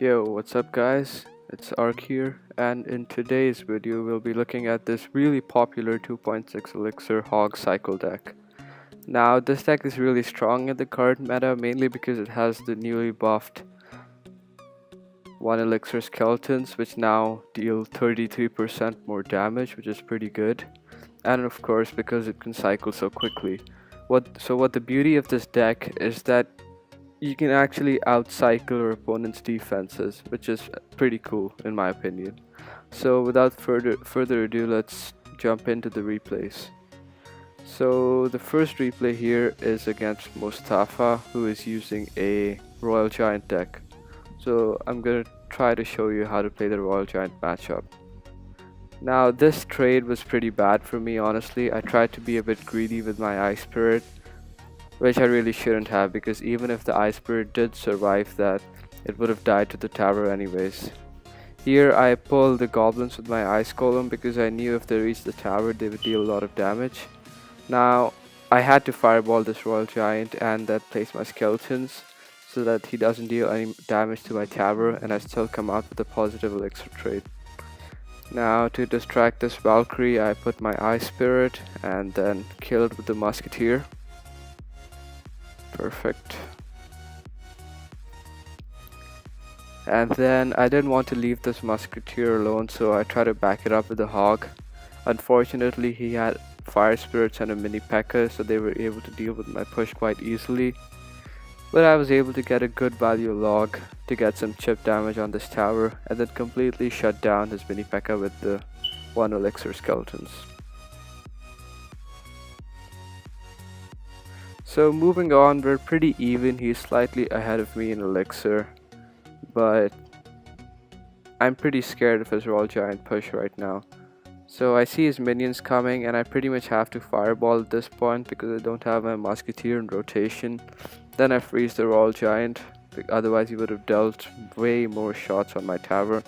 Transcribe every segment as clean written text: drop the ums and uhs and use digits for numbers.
Yo, what's up guys? It's Ark here, and in today's video we'll be looking at this really popular 2.6 Elixir Hog Cycle deck. Now this deck is really strong in the current meta, mainly because it has the newly buffed 1 Elixir Skeletons, which now deal 33% more damage, which is pretty good. And of course because it can cycle so quickly. What the beauty of this deck is that you can actually outcycle your opponent's defenses, which is pretty cool in my opinion. So without further ado, let's jump into the replays. So the first replay here is against Mustafa, who is using a Royal Giant deck. So I'm gonna try to show you how to play the Royal Giant matchup. Now this trade was pretty bad for me, honestly. I tried to be a bit greedy with my Ice Spirit, which I really shouldn't have, because even if the Ice Spirit did survive that, it would have died to the tower anyways. Here I pulled the goblins with my Ice Golem because I knew if they reached the tower they would deal a lot of damage. Now I had to fireball this Royal Giant and then place my skeletons so that he doesn't deal any damage to my tower, and I still come out with a positive elixir trade. Now to distract this Valkyrie, I put my Ice Spirit and then killed with the Musketeer. Perfect. And then I didn't want to leave this Musketeer alone, so I tried to back it up with the Hog. Unfortunately, he had Fire Spirits and a mini P.E.K.K.A, so they were able to deal with my push quite easily. But I was able to get a good value log to get some chip damage on this tower, and then completely shut down his mini P.E.K.K.A with the 1 Elixir Skeletons. So moving on, we're pretty even. He's slightly ahead of me in Elixir, but I'm pretty scared of his Royal Giant push right now. So I see his minions coming and I pretty much have to fireball at this point because I don't have my Musketeer in rotation. Then I freeze the Royal Giant, otherwise he would have dealt way more shots on my tower.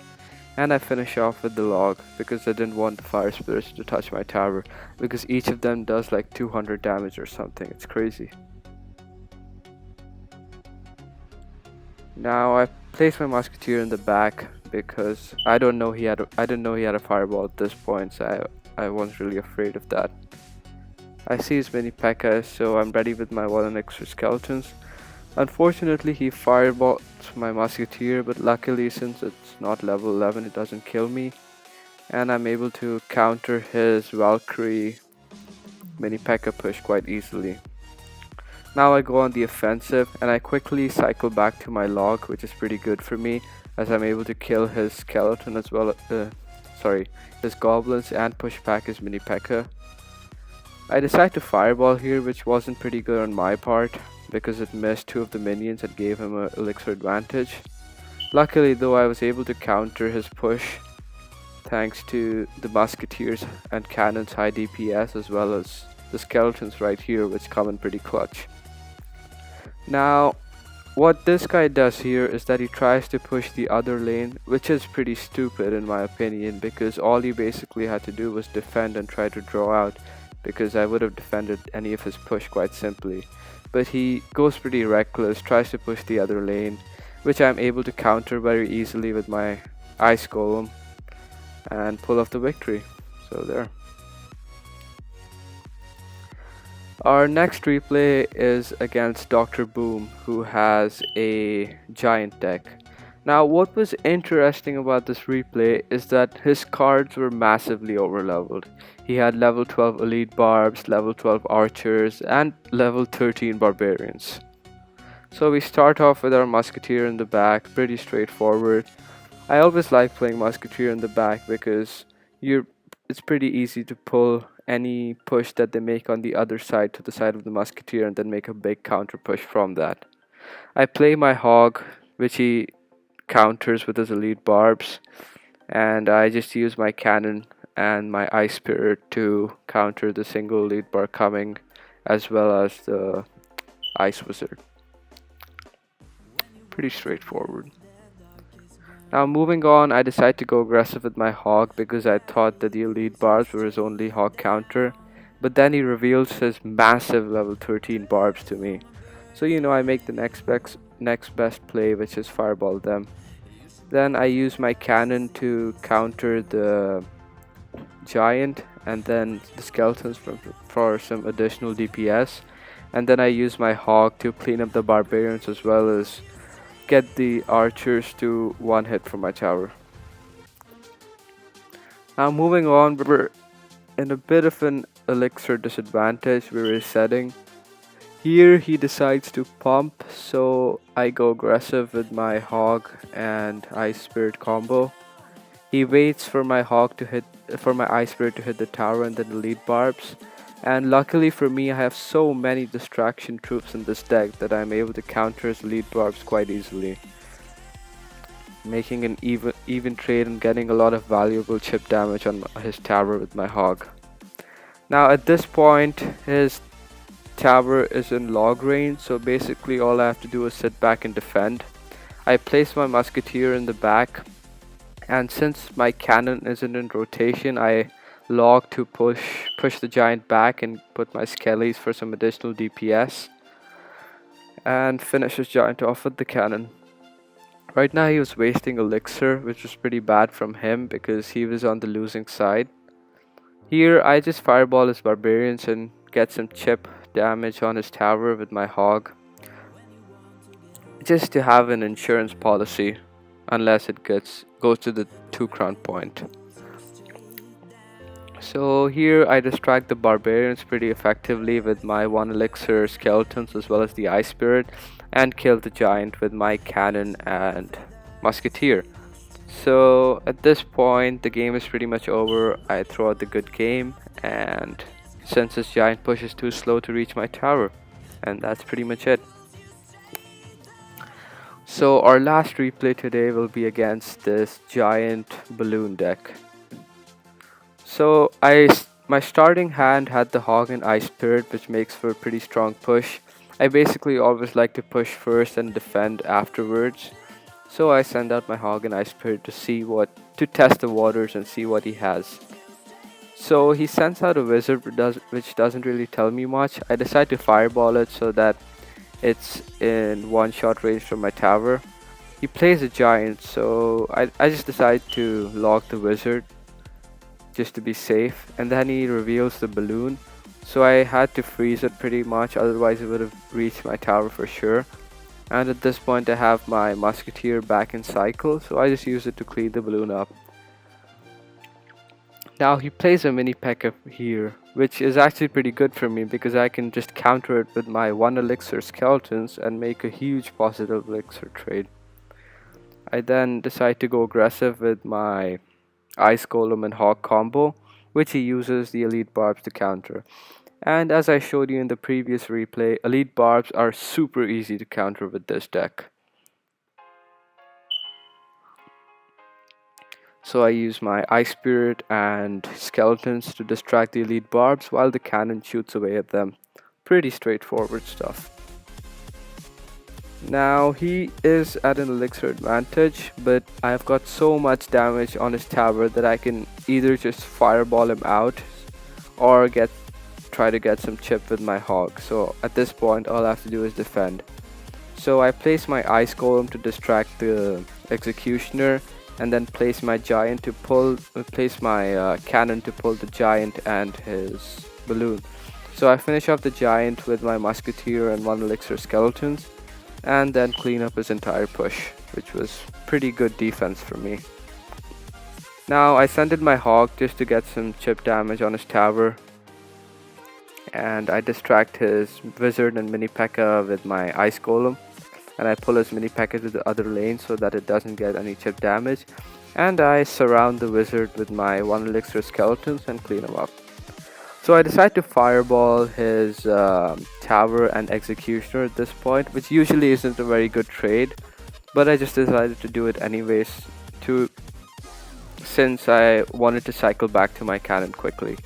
And I finish off with the log because I didn't want the Fire Spirits to touch my tower, because each of them does like 200 damage or something. It's crazy. Now I place my Musketeer in the back because I didn't know he had a fireball at this point, so I wasn't really afraid of that. I see his mini P.E.K.K.A, so I'm ready with my 1 Elixir Skeletons. Unfortunately, he firebolts my Musketeer, but luckily since it's not level 11, it doesn't kill me. And I'm able to counter his Valkyrie mini P.E.K.K.A push quite easily. Now I go on the offensive and I quickly cycle back to my log, which is pretty good for me as I'm able to kill his skeleton as well, his goblins, and push back his mini P.E.K.K.A. I decide to fireball here, which wasn't pretty good on my part, because it missed 2 of the minions and gave him an elixir advantage. Luckily though, I was able to counter his push thanks to the Musketeers and Cannon's high DPS, as well as the skeletons right here, which come in pretty clutch. Now what this guy does here is that he tries to push the other lane, which is pretty stupid in my opinion, because all he basically had to do was defend and try to draw out, because I would have defended any of his push quite simply. But he goes pretty reckless, tries to push the other lane, which I'm able to counter very easily with my Ice Golem and pull off the victory. So there. Our next replay is against Dr. Boom, who has a giant deck. Now what was interesting about this replay is that his cards were massively overleveled. He had level 12 elite barbs, level 12 archers, and level 13 barbarians. So we start off with our Musketeer in the back, pretty straightforward. I always like playing Musketeer in the back because it's pretty easy to pull any push that they make on the other side to the side of the Musketeer and then make a big counter push from that. I play my Hog, which he counters with his elite barbs, and I just use my cannon and my Ice Spirit to counter the single elite bar coming, as well as the Ice Wizard. Pretty straightforward. Now moving on, I decide to go aggressive with my Hog because I thought that the elite barbs were his only Hog counter, but then he reveals his massive level 13 barbs to me. So I make the next best play, which is fireball them. Then I use my cannon to counter the giant and then the skeletons for some additional DPS. And then I use my hog to clean up the barbarians as well as get the archers to one hit from my tower. Now moving on, we're in a bit of an elixir disadvantage. We're resetting. Here he decides to pump, so I go aggressive with my hog and ice spirit combo. He waits for my ice spirit to hit the tower and then the lead barbs. And luckily for me, I have so many distraction troops in this deck that I'm able to counter his lead barbs quite easily, making an even trade and getting a lot of valuable chip damage on his tower with my hog. Now at this point, his tower is in log range, so basically all I have to do is sit back and defend. I place my musketeer in the back, and since my cannon isn't in rotation, I log to push the giant back and put my skellies for some additional DPS and finish his giant off with the cannon. Right now he was wasting elixir, which was pretty bad from him because he was on the losing side. Here I just fireball his barbarians and get some chip damage on his tower with my hog, just to have an insurance policy unless it goes to the 2 crown point. So here I distract the barbarians pretty effectively with my 1 elixir skeletons as well as the ice spirit, and kill the giant with my cannon and musketeer. So at this point the game is pretty much over. I throw out the good game, and since this giant push is too slow to reach my tower, and that's pretty much it. So our last replay today will be against this giant balloon deck. So my starting hand had the hog and ice spirit, which makes for a pretty strong push. I basically always like to push first and defend afterwards. So I send out my hog and ice spirit to test the waters and see what he has. So he sends out a wizard which doesn't really tell me much. I decide to fireball it so that it's in 1-shot range from my tower. He plays a giant, so I just decide to log the wizard just to be safe, and then he reveals the balloon, so I had to freeze it pretty much, otherwise it would have reached my tower for sure. And at this point I have my musketeer back in cycle, so I just use it to clean the balloon up. Now he plays a mini P.E.K.K.A here, which is actually pretty good for me because I can just counter it with my 1 elixir skeletons and make a huge positive elixir trade. I then decide to go aggressive with my ice golem and hog combo, which he uses the elite barbs to counter. And as I showed you in the previous replay, elite barbs are super easy to counter with this deck. So I use my ice spirit and skeletons to distract the elite barbs while the cannon shoots away at them. Pretty straightforward stuff. Now he is at an elixir advantage, but I've got so much damage on his tower that I can either just fireball him out or try to get some chip with my hog. So at this point all I have to do is defend. So I place my ice golem to distract the executioner, and then place my cannon to pull the giant and his balloon. So I finish off the giant with my musketeer and 1 elixir skeletons, and then clean up his entire push, which was pretty good defense for me. Now I sent in my hog just to get some chip damage on his tower, and I distract his wizard and mini P.E.K.K.A with my ice golem, and I pull his mini P.E.K.K.A to the other lane so that it doesn't get any chip damage, and I surround the wizard with my 1 elixir skeletons and clean him up. So I decide to fireball his tower and executioner at this point, which usually isn't a very good trade, but I just decided to do it anyways since I wanted to cycle back to my cannon quickly.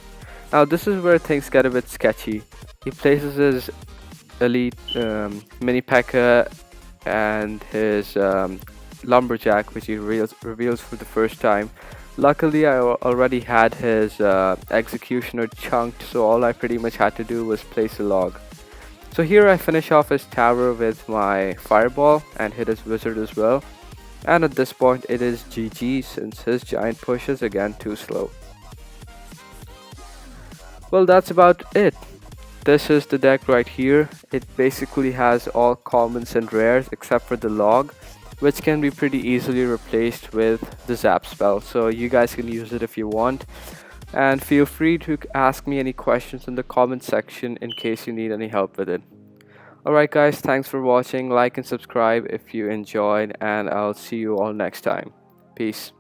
Now this is where things get a bit sketchy. He places his elite mini P.E.K.K.A and his lumberjack, which he reveals for the first time. Luckily I already had his executioner chunked, so all I pretty much had to do was place a log. So here I finish off his tower with my fireball and hit his wizard as well. And at this point it is GG since his giant push is again too slow. Well, that's about it. This is the deck right here. It basically has all commons and rares except for the log, which can be pretty easily replaced with the zap spell, so you guys can use it if you want. And feel free to ask me any questions in the comment section in case you need any help with it. Alright guys, thanks for watching. Like and subscribe if you enjoyed, and I'll see you all next time. Peace.